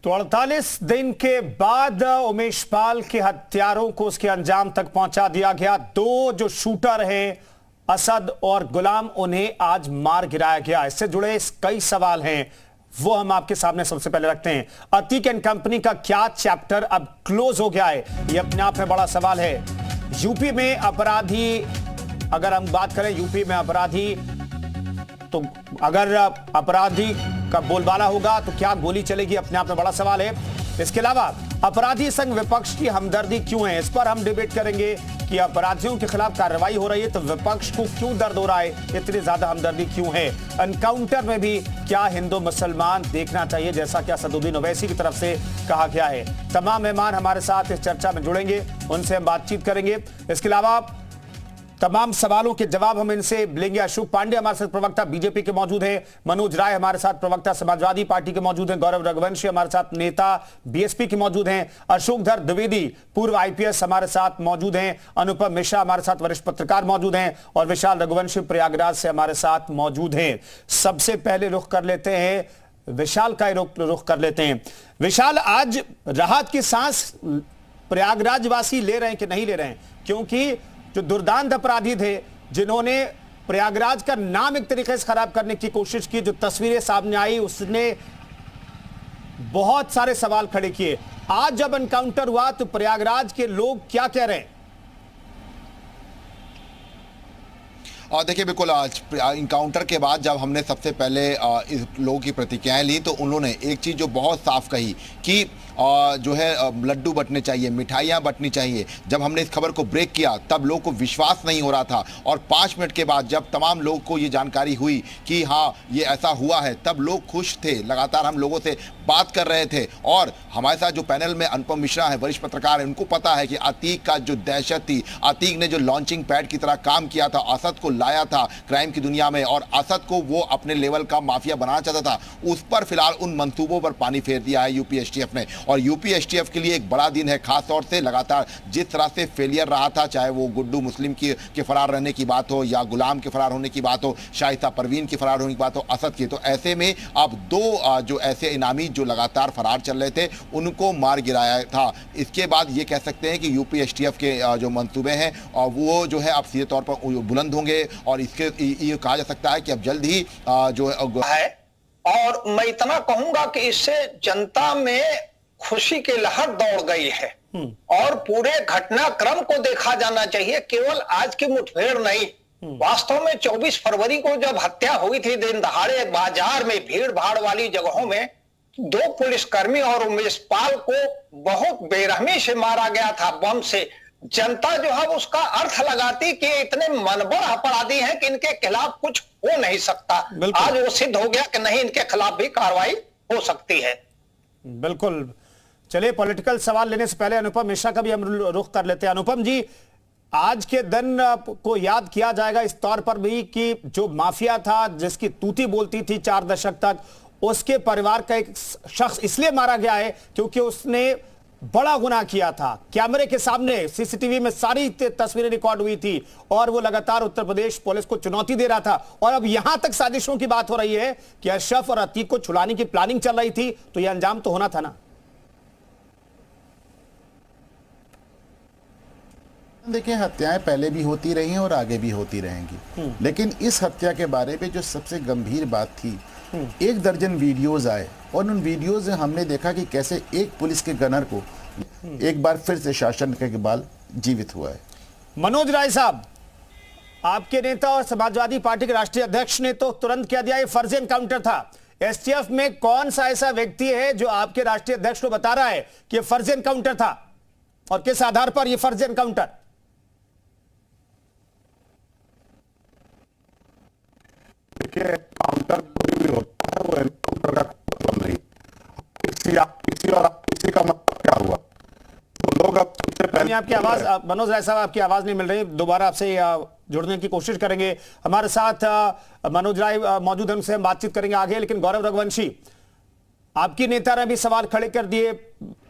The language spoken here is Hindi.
तो 48 दिन के बाद उमेश पाल के हत्यारों को उसके अंजाम तक पहुंचा दिया गया। दो जो शूटर हैं असद और गुलाम, उन्हें आज मार गिराया गया। इससे जुड़े कई सवाल हैं, वो हम आपके सामने सबसे पहले रखते हैं। अतीक एंड कंपनी का क्या चैप्टर अब क्लोज हो गया है, यह अपने आप में बड़ा सवाल है। यूपी में अपराधी, अगर हम बात करें यूपी में अपराधी, तो अगर अपराधी का बोलबाला होगा तो क्या गोली चलेगी, अपने आप में बड़ा सवाल है। इसके अलावा अपराधी संग विपक्ष की हमदर्दी क्यों है, इस पर हम डिबेट करेंगे कि अपराधियों के खिलाफ कार्रवाई हो रही है तो विपक्ष को क्यों दर्द हो रहा है, इतनी ज्यादा हमदर्दी क्यों है। एनकाउंटर में भी क्या हिंदू मुसलमान देखना चाहिए, जैसा कि असदुद्दीन ओवैसी की तरफ से कहा गया है। तमाम मेहमान हमारे साथ इस चर्चा में जुड़ेंगे, उनसे हम बातचीत करेंगे। इसके अलावा तमाम सवालों के जवाब हम इनसे लेंगे। अशोक पांडे हमारे साथ प्रवक्ता बीजेपी के मौजूद हैं, मनोज राय हमारे साथ प्रवक्ता समाजवादी पार्टी के मौजूद हैं, गौरव रघुवंशी हमारे साथ नेता बीएसपी के मौजूद हैं, अशोकधर द्विवेदी पूर्व आईपीएस हमारे साथ मौजूद हैं, अनुपम मिश्रा हमारे साथ वरिष्ठ पत्रकार मौजूद हैं और विशाल रघुवंशी प्रयागराज से हमारे साथ मौजूद हैं। सबसे पहले रुख कर लेते हैं विशाल का, रुख कर लेते हैं। विशाल, आज राहत की सांस प्रयागराज वासी ले रहे हैं कि नहीं ले रहे हैं, क्योंकि जो दुर्दांत अपराधी थे जिन्होंने प्रयागराज का नाम एक तरीके से खराब करने की कोशिश की, जो तस्वीरें सामने आई उसने बहुत सारे सवाल खड़े किए। आज जब एनकाउंटर हुआ तो प्रयागराज के लोग क्या कह रहे हैं? और देखिए, बिल्कुल आज इनकाउंटर के बाद जब हमने सबसे पहले इस लोगों की प्रतिक्रियाएं ली तो उन्होंने एक चीज़ जो बहुत साफ कही कि जो है लड्डू बंटने चाहिए, मिठाइयाँ बंटनी चाहिए। जब हमने इस खबर को ब्रेक किया तब लोगों को विश्वास नहीं हो रहा था, और 5 मिनट के बाद जब तमाम लोगों को ये जानकारी हुई कि हाँ ये ऐसा हुआ है, तब लोग खुश थे। लगातार हम लोगों से बात कर रहे थे, और हमारे साथ जो पैनल में अनुपम मिश्रा है, वरिष्ठ पत्रकार है, उनको पता है कि अतीक का जो दहशत थी, अतीक ने जो लॉन्चिंग पैड की तरह काम किया था, असद को लाया था क्राइम की दुनिया में, और असद को वो अपने लेवल का माफिया बनाना चाहता था। उस पर फिलहाल उन मंसूबों पर पानी फेर दिया है यूपी एसटीएफ ने, और यूपी एसटीएफ के लिए एक बड़ा दिन है। खास तौर से लगातार जिस तरह से फेलियर रहा था, चाहे वो गुड्डू मुस्लिम के फरार रहने की बात हो या गुलाम के फरार होने की बात हो, शाइस्ता परवीन के फरार होने की बात हो, असद की, तो ऐसे में अब दो जो ऐसे इनामी जो लगातार फरार चल रहे थे उनको मार गिराया था। इसके बाद ये कह सकते हैं कि यूपी एसटीएफ के जो मंसूबे हैं और वो जो है अब सीधे तौर पर बुलंद होंगे, और इसके ये कहा जा सकता है कि अब जल्द ही जो है। और मैं इतना कहूंगा कि इससे जनता में खुशी की लहर दौड़ गई है, और पूरे घटनाक्रम को देखा जाना चाहिए, केवल आज की मुठभेड़ नहीं। वास्तव में 24 फरवरी को जब हत्या हुई थी, दिन दहाड़े बाजार में, भीड़ भाड़ वाली जगहों में 2 पुलिसकर्मी और उमेश पाल को बहुत बेरहमी से मारा गया था बम से। जनता जो है उसका अर्थ लगाती कि इतने मनबड़ अपराधी हैं कि इनके खिलाफ कुछ हो नहीं सकता। आज वो सिद्ध हो गया कि नहीं, इनके खिलाफ भी कार्रवाई हो सकती है। बिल्कुल। चलिए, पॉलिटिकल सवाल लेने से पहले अनुपम मिश्रा का भी हम रुख कर लेते हैं। अनुपम जी, आज के दिन को याद किया जाएगा इस तौर पर भी कि जो माफिया था, जिसकी तूती बोलती थी 4 दशक तक, उसके परिवार का एक शख्स इसलिए मारा गया है क्योंकि उसने बड़ा गुनाह किया था। कैमरे के सामने सीसीटीवी में सारी तस्वीरें रिकॉर्ड हुई थी, और वो लगातार उत्तर प्रदेश पुलिस को चुनौती दे रहा था। और अब यहां तक साजिशों की बात हो रही है कि अशरफ और अतीक को छुड़ाने की प्लानिंग चल रही थी, तो यह अंजाम तो होना था ना। देखिए, हत्याएं पहले भी होती रही हैं और आगे भी होती रहेंगी, लेकिन इस हत्या के बारे में जो सबसे गंभीर बात थी, 1 दर्जन वीडियोस आए, और उन वीडियोस में हमने देखा कि कैसे एक पुलिस के गनर को एक बार फिर से शासन के बाल जीवित हुआ है। मनोज राय साहब, आपके नेता और समाजवादी पार्टी के राष्ट्रीय अध्यक्ष ने तो तुरंत कह दिया ये फर्जी एनकाउंटर था। एसटीएफ में कौन सा ऐसा व्यक्ति है जो आपके राष्ट्रीय अध्यक्ष को बता रहा है कि यह फर्जी एनकाउंटर था, और किस आधार पर यह फर्जी एनकाउंटर? देखिए, काउंटर कोई भी होता है, वो एनकाउंटर का मतलब नहीं। किसी का मतलब क्या हुआ, तो लोग अब सबसे पहले आपकी आवाज, मनोज राय साहब आपकी आवाज नहीं मिल रही, दोबारा आपसे जुड़ने की कोशिश करेंगे। हमारे साथ मनोज राय मौजूद हैं, उनसे हम बातचीत करेंगे आगे। लेकिन गौरव रघुवंशी, आपकी नेता ने भी सवाल खड़े कर दिए